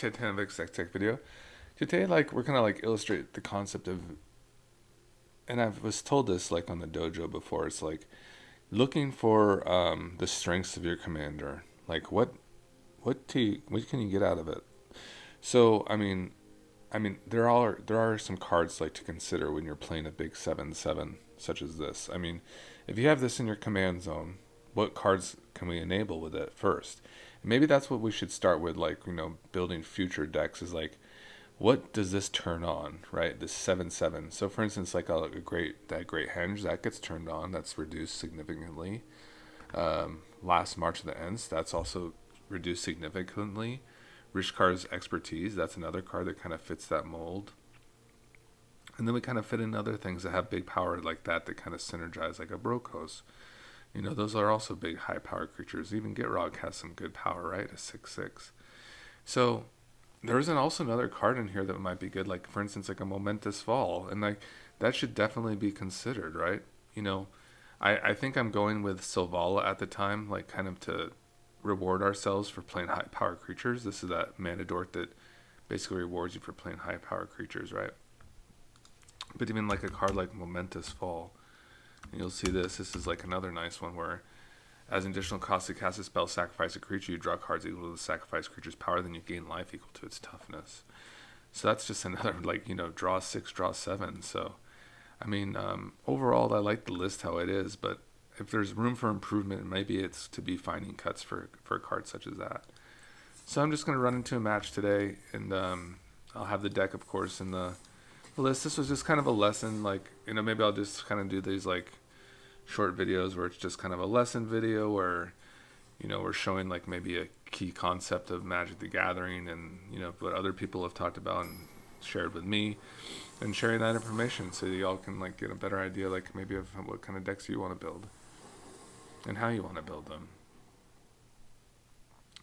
Titanic tech video. Today, like we're gonna like illustrate the concept of, and I was told this like on the dojo before. It's like looking for the strengths of your commander. Like what can you get out of it? So I mean there are some cards like to consider when you're playing a big 7/7 such as this. I mean, if you have this in your command zone, what cards can we enable with it first? Maybe that's what we should start with, like, building future decks is like, what does this turn on, right? This 7/7. So for instance, like that great henge that gets turned on, that's reduced significantly. Last March of the Ents, that's also reduced significantly. Rishkar's Expertise, that's another card that kind of fits that mold. And then we kind of fit in other things that have big power like that kind of synergize, like a Brokos. Those are also big high power creatures. Even Gitrog has some good power, right? A 6/6. So there isn't also another card in here that might be good, like for instance, like a Momentous Fall. And like that should definitely be considered, right? I think I'm going with Sylvala at the time, like kind of to reward ourselves for playing high power creatures. This is that mana dork that basically rewards you for playing high power creatures, right? But even like a card like Momentous Fall, you'll see this is like another nice one where as an additional cost to cast a spell, sacrifice a creature, you draw cards equal to the sacrifice creature's power, then you gain life equal to its toughness. So that's just another, like, draw 6, draw 7. So I mean, overall I like the list how it is, but if there's room for improvement, maybe it's to be finding cuts for cards such as that. So I'm just going to run into a match today, and I'll have the deck, of course, in the list. This was just kind of a lesson, like, maybe I'll just kind of do these, like, short videos where it's just kind of a lesson video where, we're showing, like, maybe a key concept of Magic the Gathering and, what other people have talked about and shared with me, and sharing that information so y'all can, like, get a better idea, like, maybe of what kind of decks you want to build and how you want to build them.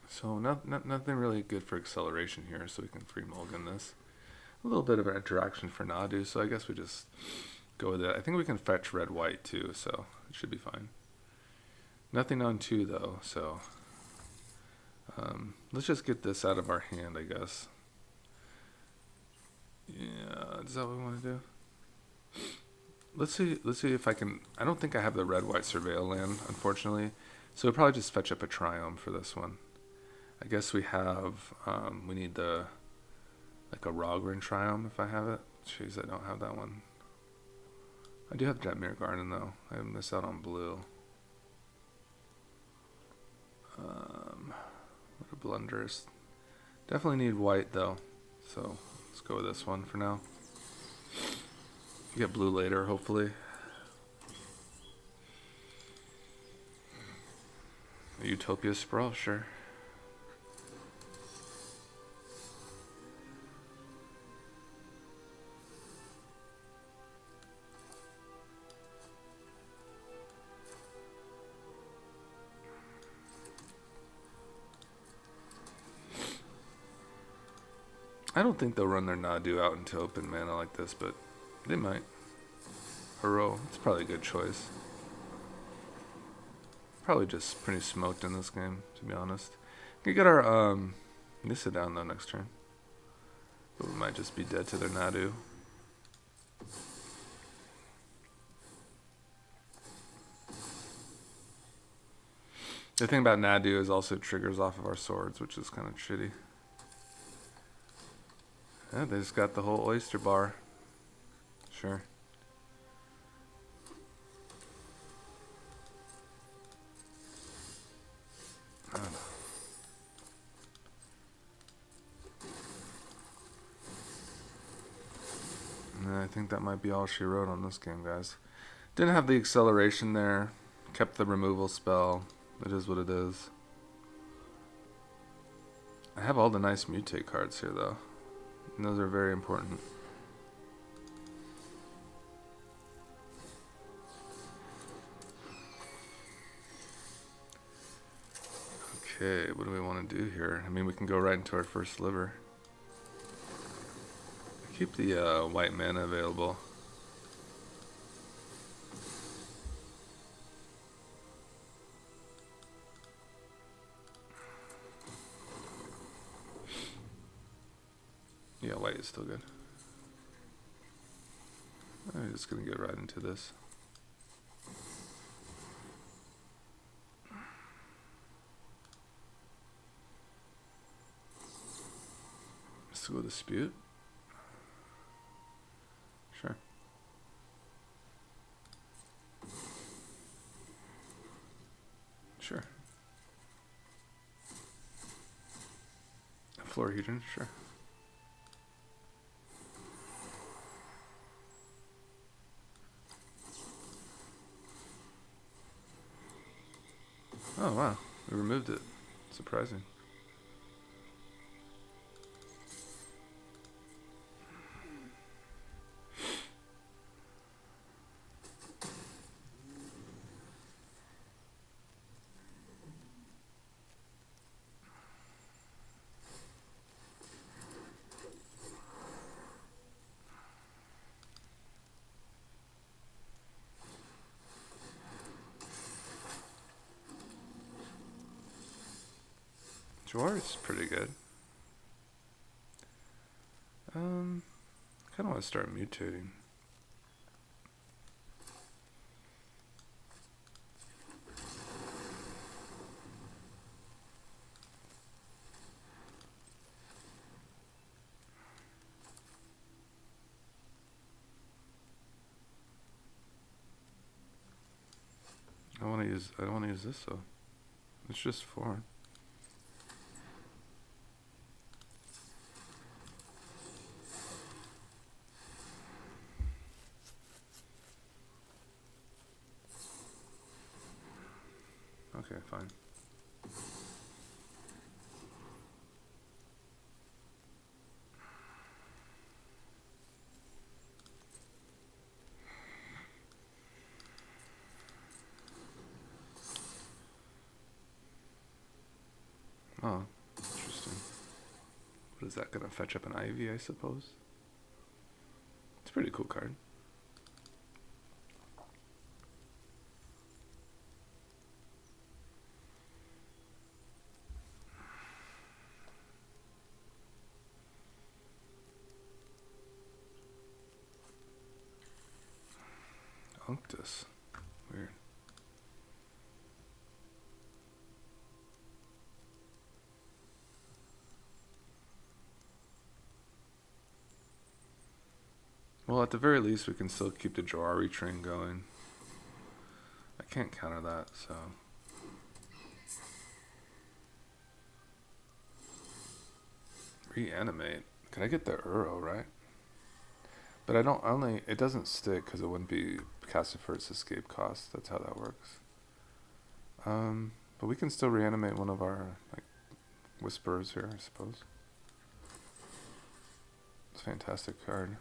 So nothing really good for acceleration here, so we can free mulligan this. A little bit of an interaction for Nadu, so I guess we just go with it. I think we can fetch red-white too, so it should be fine. Nothing on 2 though, so let's just get this out of our hand, I guess. Yeah, is that what we want to do? Let's see if I can. I don't think I have the red-white surveil land, unfortunately, so we'll probably just fetch up a Triumph for this one. I guess we have, we need like a Rogren Triumph if I have it. Jeez, I don't have that one. I do have Jetmir Garden though. I missed out on blue. What a blunderous. Definitely need white though, so let's go with this one for now. Get blue later, hopefully. A Utopia Sprawl, sure. I don't think they'll run their Nadu out into open mana like this, but they might. Hero, it's probably a good choice. Probably just pretty smoked in this game, to be honest. We get our Nissa down though next turn. But we might just be dead to their Nadu. The thing about Nadu is also it triggers off of our swords, which is kind of shitty. Yeah, they just got the whole oyster bar. Sure. I think that might be all she wrote on this game, guys. Didn't have the acceleration there. Kept the removal spell. It is what it is. I have all the nice mutate cards here, though. And those are very important. Okay, what do we want to do here? I mean, we can go right into our First Sliver. Keep the white mana available. Yeah, white is still good. I'm just gonna get right into this. Mystical Dispute. Sure. Sure. Florahedron, sure. Oh wow, we removed it. Surprising. Drawer's pretty good. I kind of want to start mutating. I don't want to use this though. It's just foreign. Okay, fine. Oh, interesting. What is that gonna fetch up an Ivy, I suppose? It's a pretty cool card. Unctus. Weird. Well, at the very least, we can still keep the Jawari train going. I can't counter that, so... Reanimate. Can I get the Uro, right? But I don't only... It doesn't stick because it wouldn't be casted for its escape cost. That's how that works. But we can still reanimate one of our like Whisperers here, I suppose. It's a fantastic card.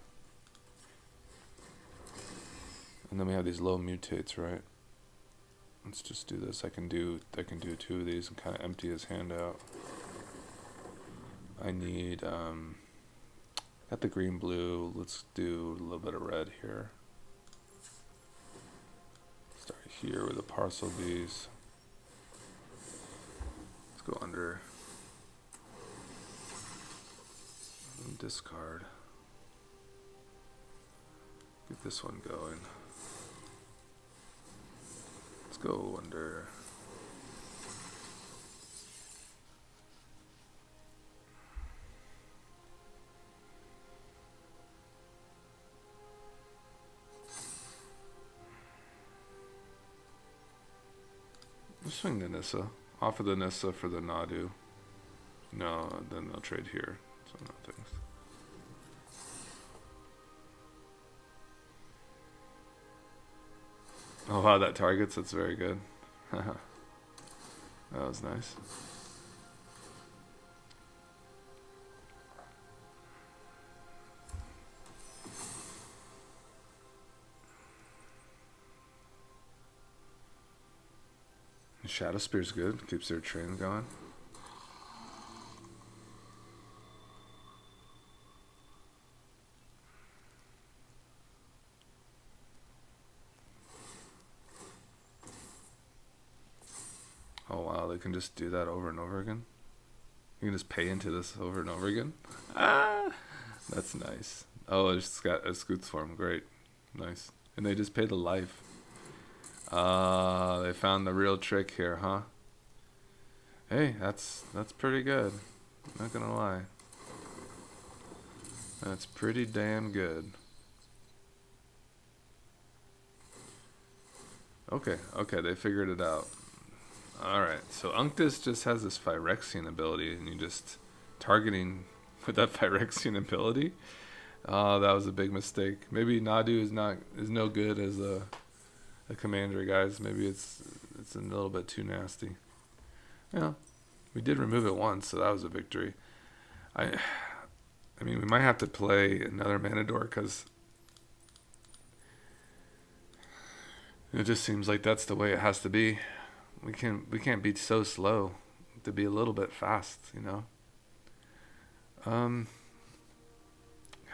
And then we have these low mutates, right? Let's just do this. I can do 2 of these and kind of empty his hand out. I need got the green blue. Let's do a little bit of red here. Start here with the parcel bees. Let's go under. And discard. Get this one going. Let's go under. Just swing the Nissa. Offer the Nissa for the Nadu. No, then they'll trade here. So no thanks. Oh wow, that targets. That's very good. That was nice. Shadow Spear's good. Keeps their train going. Oh wow, they can just do that over and over again. You can just pay into this over and over again. Ah, That's nice. Oh, it's got a scoots for him. Great. Nice. And they just paid a life. They found the real trick here, huh? Hey, that's pretty good. Not gonna lie. That's pretty damn good. Okay, they figured it out. Alright, so Unctus just has this Phyrexian ability, and you just targeting with that Phyrexian ability. Oh, that was a big mistake. Maybe Nadu is no good as a commander, guys. Maybe it's a little bit too nasty. Yeah, we did remove it once, so that was a victory. I I mean, we might have to play another Manador because it just seems like that's the way it has to be. We can't be so slow to be a little bit fast, you know. Um,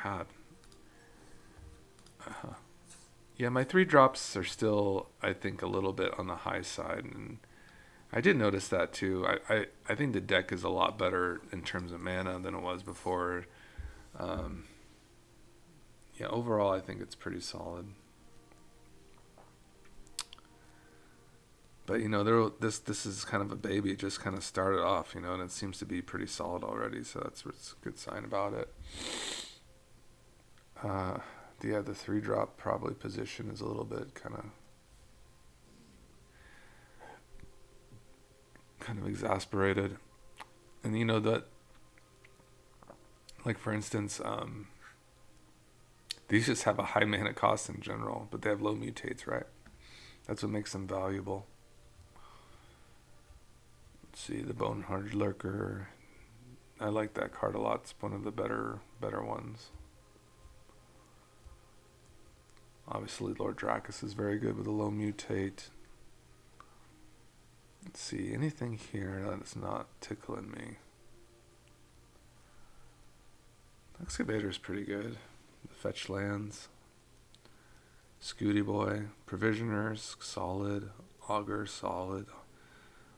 God, yeah, my 3 drops are still, I think, a little bit on the high side, and I did notice that too. I think the deck is a lot better in terms of mana than it was before. Um, yeah, overall, I think it's pretty solid. But you know, this is kind of a baby. It just kind of started off, you know, and it seems to be pretty solid already. So that's what's a good sign about it. Uh, yeah, the 3 drop probably position is a little bit kind of exasperated, and you know that, like for instance, these just have a high mana cost in general, but they have low mutates, right? That's what makes them valuable. Let's see, the Bonehard Lurker. I like that card a lot. It's one of the better ones. Obviously, Lord Dracus is very good with a low mutate. Let's see, anything here that is not tickling me. Excavator's pretty good. The fetch lands. Scooty Boy. Provisioners, solid. Augur, solid.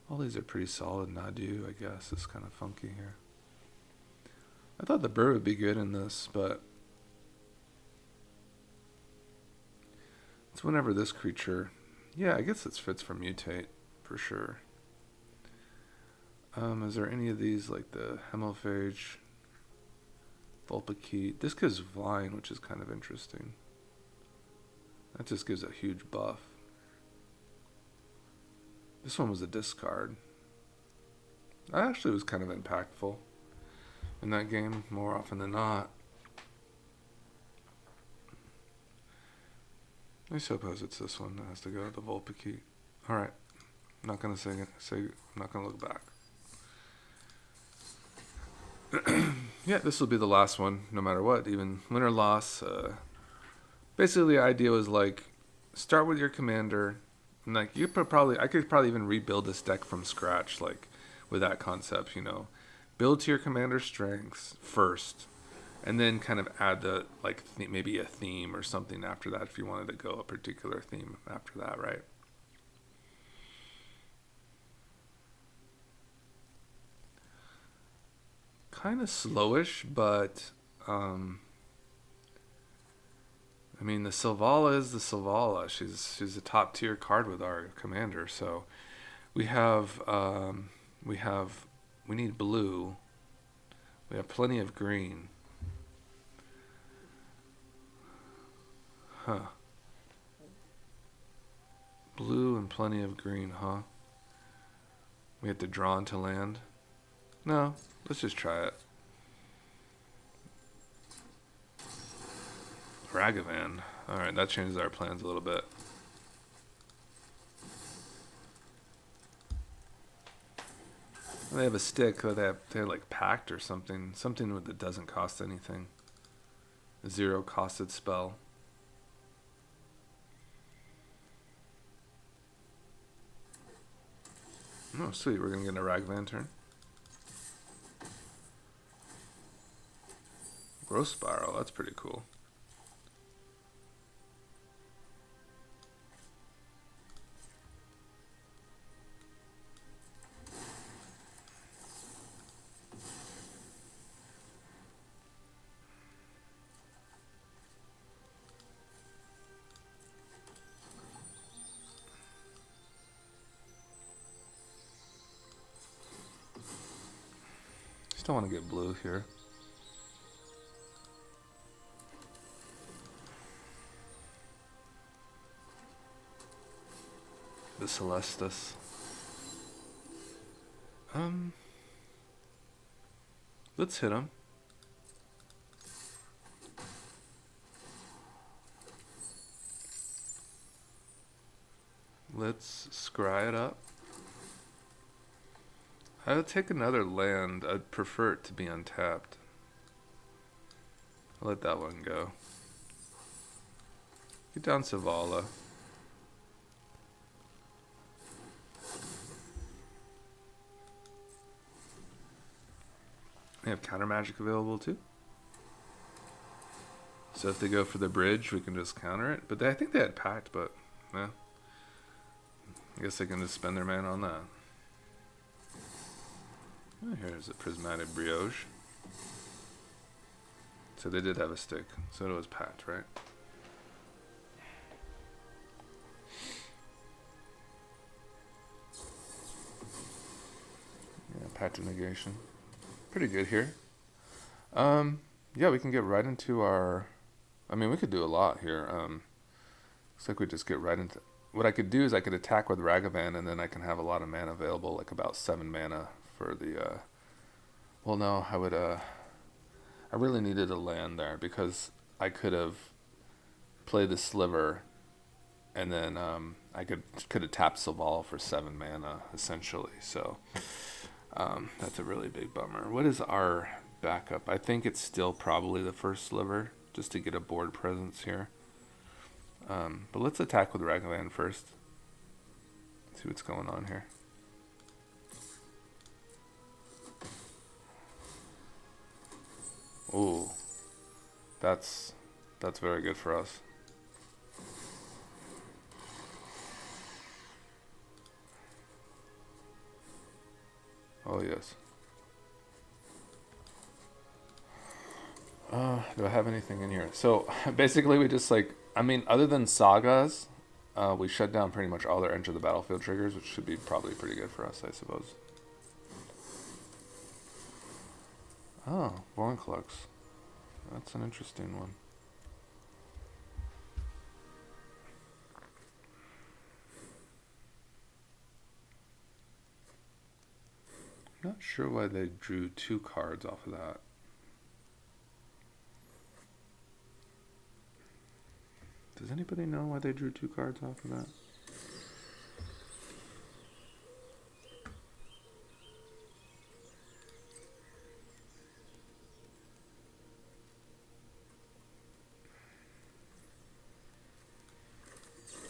All these are pretty solid. Nadu, I guess, is kind of funky here. I thought the bird would be good in this, but it's whenever this creature... Yeah, I guess it fits for mutate, for sure. Is there any of these, like the Hemophage, Vulpikeet? This gives flying, which is kind of interesting. That just gives a huge buff. This one was a discard. That actually was kind of impactful in that game, more often than not. I suppose it's this one that has to go, the Vulpikeet. Alright. I'm not gonna I'm not gonna look back. Yeah, this will be the last one, no matter what, even win or loss. Basically, the idea was like, start with your commander, and like I could probably even rebuild this deck from scratch, like with that concept, you know, build to your commander strengths first, and then kind of add the like maybe a theme or something after that if you wanted to go a particular theme after that, right? Kind of slowish, but I mean the Sylvala is the Sylvala. She's a top tier card with our commander. So we have we have we need blue. We have plenty of green. Huh. Blue and plenty of green, huh? We have to draw into land. No, let's just try it. Ragavan. Alright, that changes our plans a little bit. They have a stick, they have like pact or something. Something that doesn't cost anything. A 0 costed spell. Oh, sweet. We're going to get a Ragavan turn. Growth Spiral. That's pretty cool. still want to get blue here. The Celestus. Let's hit him. Let's scry it up. I would take another land. I'd prefer it to be untapped. I'll let that one go. Get down Savala. They have counter magic available too. So if they go for the bridge, we can just counter it. But I think they had pact, but yeah. I guess they can just spend their mana on that. Oh, here's a prismatic brioche. So they did have a stick. So it was pact, right? Yeah, pact of negation. Pretty good here. Yeah, we can get right into our... I mean, we could do a lot here. Looks like we just get right into... What I could do is I could attack with Ragavan, and then I can have a lot of mana available, like about 7 mana for the... Well, no, I would... I really needed a land there, because I could have played the Sliver, and then I could have tapped Saval for 7 mana, essentially, so... that's a really big bummer. What is our backup? I think it's still probably the First Sliver, just to get a board presence here. But let's attack with Ragavan first. See what's going on here. Ooh, that's very good for us. Oh, yes. Do I have anything in here? So, basically we just like, I mean, other than sagas, we shut down pretty much all their enter the battlefield triggers, which should be probably pretty good for us, I suppose. Oh, Vorinclex. That's an interesting one. Not sure why they drew 2 cards off of that. Does anybody know why they drew 2 cards off of that?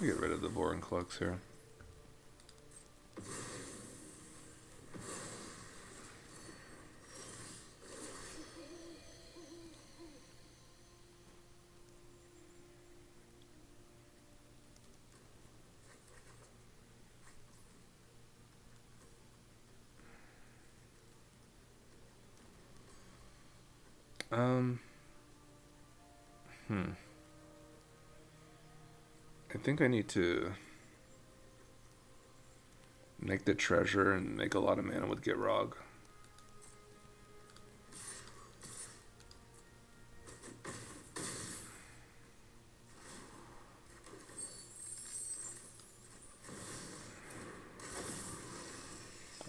Get rid of the Vorinclex here. I think I need to make the treasure and make a lot of mana with Gitrog.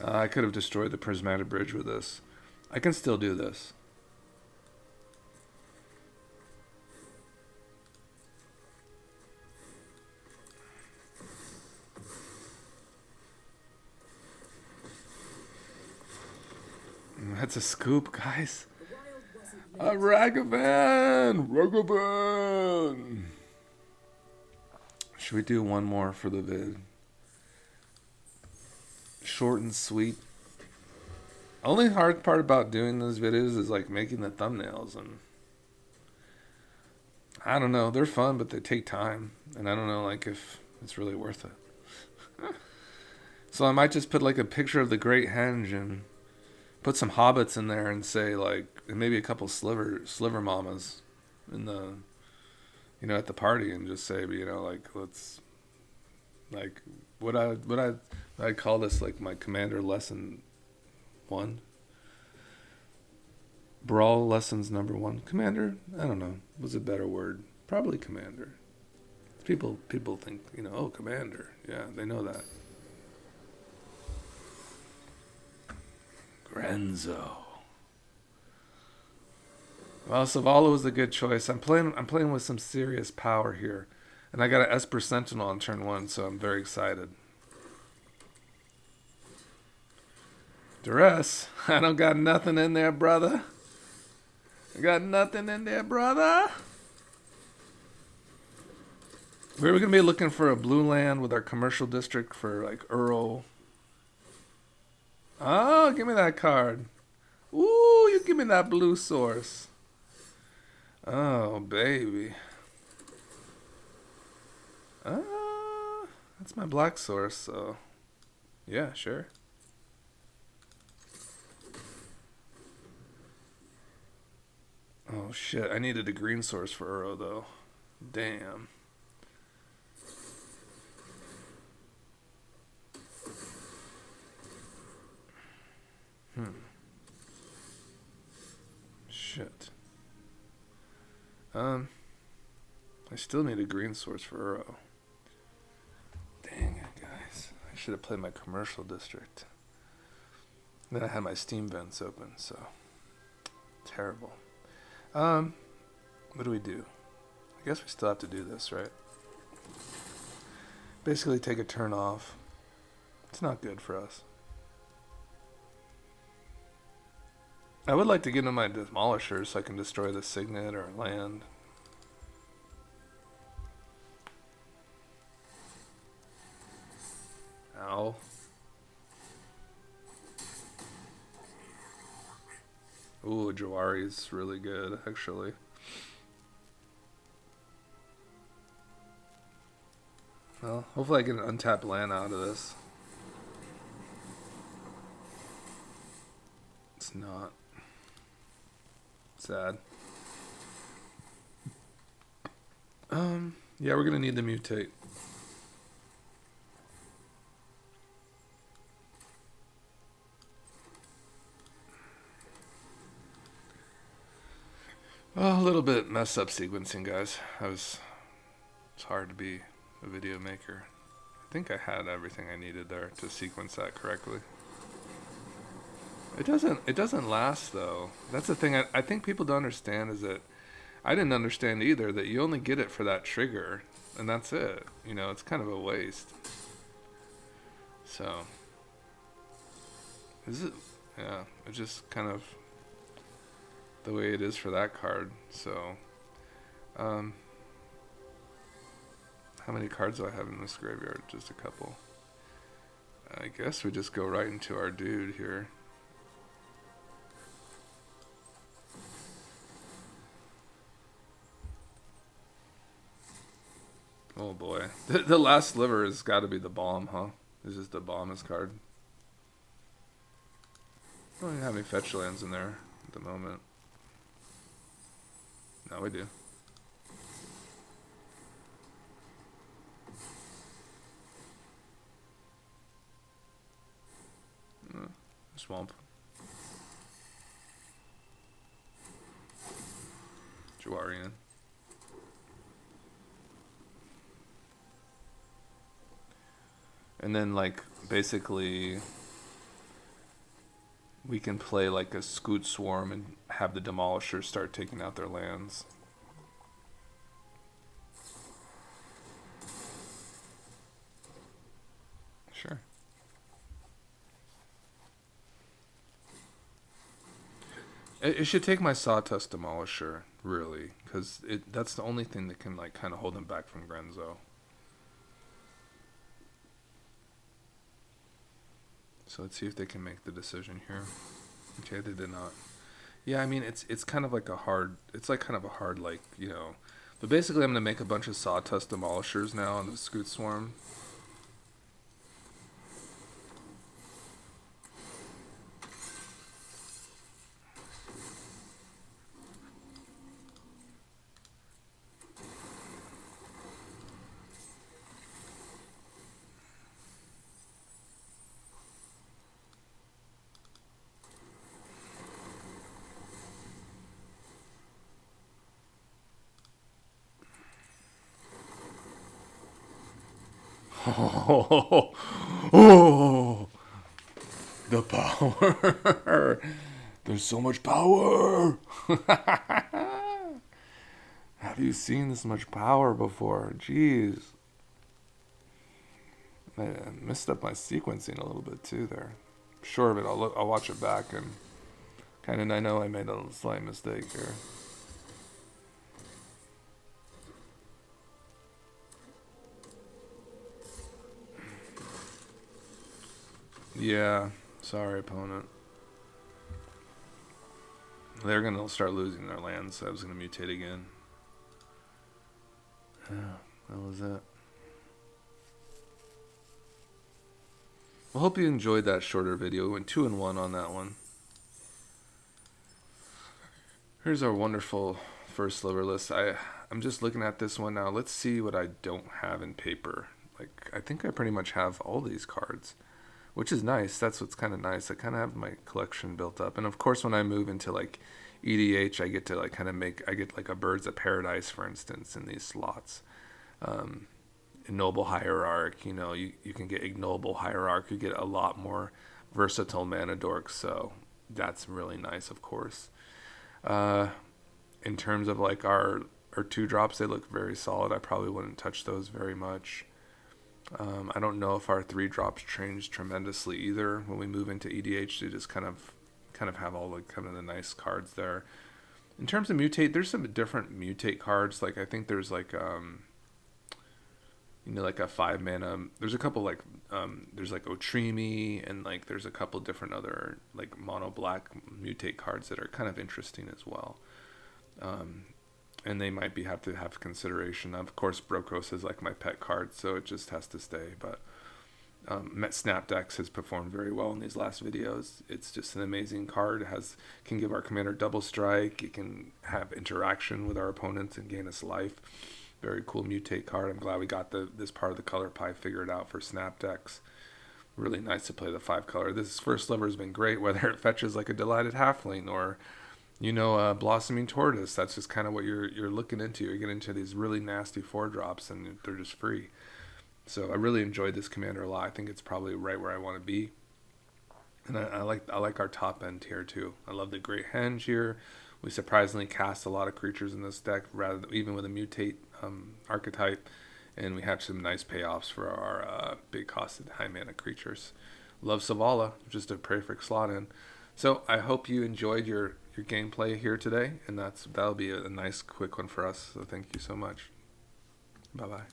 I could have destroyed the prismatic bridge with this. I can still do this. That's a scoop, guys. A Ragavan! Ragavan! Should we do one more for the vid? Short and sweet. Only hard part about doing those videos is like making the thumbnails, and I don't know, they're fun, but they take time, and I don't know like if it's really worth it. So I might just put like a picture of the Great Henge and put some hobbits in there and say like, and maybe a couple sliver mamas in the, you know, at the party, and just say, you know, like, let's, like, I'd call this like my commander lesson 1. Brawl lessons number one. Commander? I don't know. What's a better word? Probably commander. People think, oh, commander. Yeah, they know that. Grenzo. Well, Savalo was a good choice. I'm playing with some serious power here. And I got an Esper Sentinel on turn one, so I'm very excited. Duress? I don't got nothing in there, brother. I got nothing in there, brother. We were going to be looking for a blue land with our commercial district for, like, Earl. Oh, give me that card. Ooh, you give me that blue source. Oh, baby. That's my black source, so... Yeah, sure. Oh, shit. I needed a green source for Uro, though. Damn. Shit. I still need a green source for Uro. Dang it, guys. I should have played my commercial district. Then I had my Steam vents open, so... Terrible. What do we do? I guess we still have to do this, right? Basically take a turn off. It's not good for us. I would like to get into my Demolisher so I can destroy the Signet or land. Ow. Ooh, Jawari's really good, actually. Well, hopefully I get an untapped land out of this. It's not. Sad. Yeah, we're gonna need to mutate. Oh, a little bit messed up sequencing, guys. It's hard to be a video maker. I think I had everything I needed there to sequence that correctly. It doesn't last though. That's the thing I think people don't understand is that I didn't understand either that you only get it for that trigger and that's it. It's kind of a waste. So it's just kind of the way it is for that card. So how many cards do I have in this graveyard? Just a couple. I guess we just go right into our dude here. Oh boy. The last sliver has got to be the bomb, huh? This is the bombest card. I don't have any fetch lands in there at the moment. No, we do. Swamp. Jawarian. And then, like, basically, we can play like a Scoot Swarm and have the Demolishers start taking out their lands. Sure. It should take my Sawtust Demolisher, really, because that's the only thing that can, like, kind of hold him back from Grenzo. So let's see if they can make the decision here. Okay, they did not. Yeah, I mean, it's kind of like a hard... It's like kind of a hard, like, But basically, I'm going to make a bunch of Sawtust Demolishers now on the Scoot Swarm. Oh, oh, the power. There's so much power. Have you seen this much power before? Jeez. I messed up my sequencing a little bit too there. Sure of it. I'll watch it back and kind of I know I made a slight mistake here. Yeah. Sorry, opponent. They're gonna start losing their lands, so I was gonna mutate again. Yeah, that was it. Well, hope you enjoyed that shorter video. We went 2-1 on that one. Here's our wonderful first sliver list. I'm just looking at this one now. Let's see what I don't have in paper. Like I think I pretty much have all these cards, which is nice. That's what's kind of nice. I kind of have my collection built up, and of course, when I move into like EDH, I get to like kind of I get like a Birds of Paradise, for instance, in these slots. Um, Ignoble Hierarch, you can get Ignoble Hierarch. You get a lot more versatile mana dorks, so that's really nice, of course. Uh, in terms of like our two drops, they look very solid. I probably wouldn't touch those very much. I don't know if our three drops change tremendously either when we move into EDH. They just kind of have all like kind of the nice cards there. In terms of mutate, there's some different mutate cards. Like I think there's like like a 5 mana. There's a couple like there's like Otrimi and like there's a couple different other like mono black mutate cards that are kind of interesting as well. Um, and they might have to have consideration. Of course, Brokos is like my pet card, so it just has to stay. But Snapdex has performed very well in these last videos. It's just an amazing card. It can give our commander double strike. It can have interaction with our opponents and gain us life. Very cool mutate card. I'm glad we got this part of the color pie figured out for Snapdex. Really nice to play the 5-color. This first sliver has been great, whether it fetches like a Delighted Halfling or Blossoming Tortoise. That's just kind of what you're looking into. You're getting into these really nasty 4-drops, and they're just free. So I really enjoyed this commander a lot. I think it's probably right where I want to be. And I like our top end here too. I love the Great Henge here. We surprisingly cast a lot of creatures in this deck, even with a mutate archetype, and we have some nice payoffs for our big costed high mana creatures. Love Savala, just a perfect slot in. So I hope you enjoyed your gameplay here today, and that'll be a nice quick one for us. So thank you so much. Bye bye.